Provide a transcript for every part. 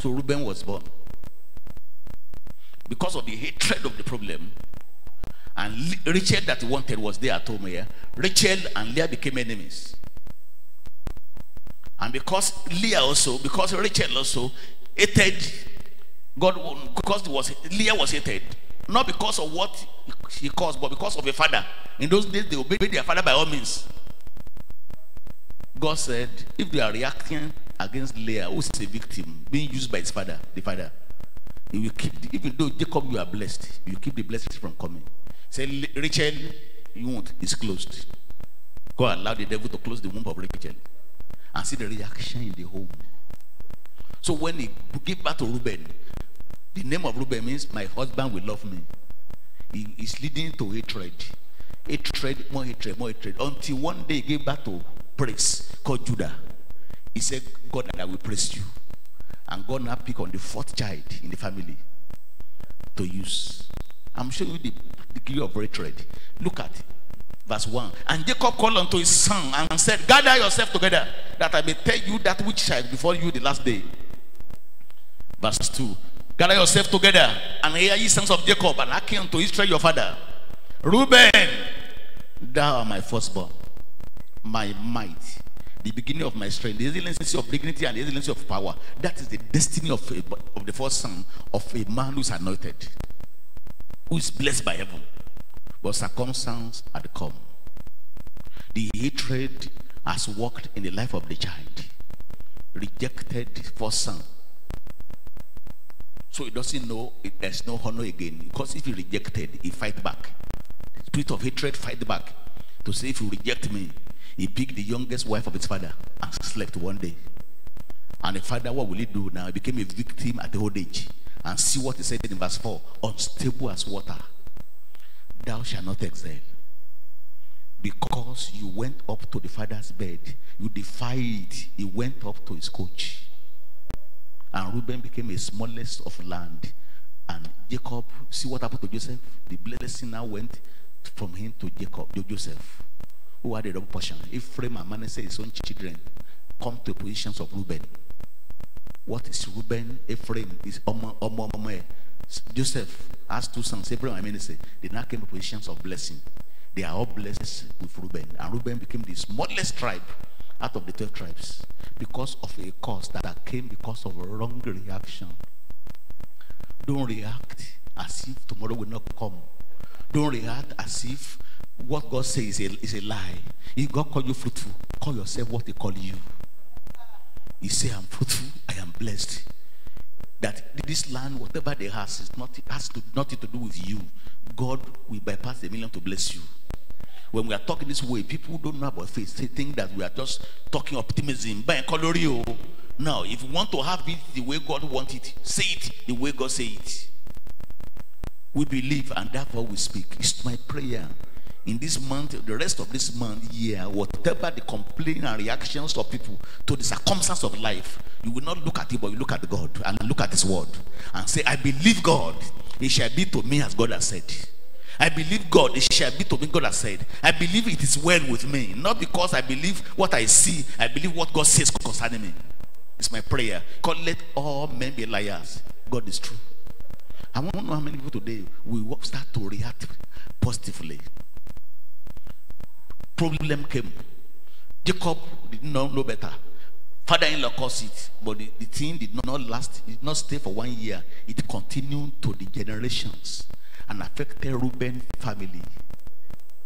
So Reuben was born. Because of the hatred of the problem, and Rachel that he wanted was there at home here. Rachel and Leah became enemies. And because Rachel also hated God, because Leah was hated, not because of what she caused, but because of a father. In those days, they obeyed their father by all means. God said, if they are reacting against Leah, who is a victim, being used by his father, the father, he will keep, even though Jacob you are blessed, you keep the blessings from coming. Say, Rachel, you won't, it's closed. God allowed the devil to close the womb of Rachel and see the reaction in the home. So when he gave birth to Reuben, the name of Reuben means my husband will love me. He is leading to hatred. Hatred, more hatred, more hatred. Until one day he gave birth to praise called Judah. He said, God, I will praise you. And God now pick on the fourth child in the family to use. I'm showing you the degree of hatred. Look at it. Verse 1. And Jacob called unto his son and said, gather yourself together, that I may tell you that which shall befall you the last day. Verse 2. Gather yourself together, and hear ye sons of Jacob, and hearken unto Israel your father. Reuben, thou art my firstborn, my might, the beginning of my strength, the excellency of dignity and the excellency of power. That is the destiny of the first son of a man who is anointed, who is blessed by heaven. But circumstance had come. The hatred has worked in the life of the child. Rejected first son. So he doesn't know there's no honor again. Because if he rejected, he fight back. The spirit of hatred fight back. To say, if you reject me, he picked the youngest wife of his father and slept one day. And the father, what will he do now? He became a victim at the old age. And see what he said in verse 4. Unstable as water. Thou shalt not excel. Because you went up to the father's bed, you defied, he went up to his coach. And Reuben became a smallest of land. And Jacob, see what happened to Joseph? The blessing now went from him to Joseph, who had a double portion. Ephraim and Manasseh, his own children, come to positions of Reuben. What is Reuben? Ephraim is Omomome. Joseph has two sons, Ephraim and Manasseh. They now came to positions of blessing. They are all blessed with Reuben. And Reuben became the smallest tribe out of the 12 tribes because of a cause that came because of a wrong reaction. Don't react as if tomorrow will not come. Don't react as if what God says is a lie. If God called you fruitful, call yourself what he called you. He say, I'm fruitful, I am blessed. That this land, whatever they has nothing to do with you. God will bypass the million to bless you. When we are talking this way, people don't know about faith. They think that we are just talking optimism. Now, if you want to have it the way God wants it, say it the way God says it. We believe and therefore we speak. It's my prayer. In this month, the rest of this month, whatever the complaint and reactions of people to the circumstance of life, you will not look at it, but you look at God and look at his word and say, I believe God, it shall be to me as God has said. I believe God, it shall be to me, God has said. I believe it is well with me. Not because I believe what I see, I believe what God says concerning me. It's my prayer. God, let all men be liars. God is true. I want to know how many people today will start to react positively. Problem came. Jacob did not know better. Father-in-law caused it, but the thing did not last. It did not stay for 1 year. It continued to the generations and affected Reuben family.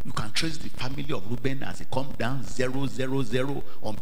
You can trace the family of Reuben as it come down 000 on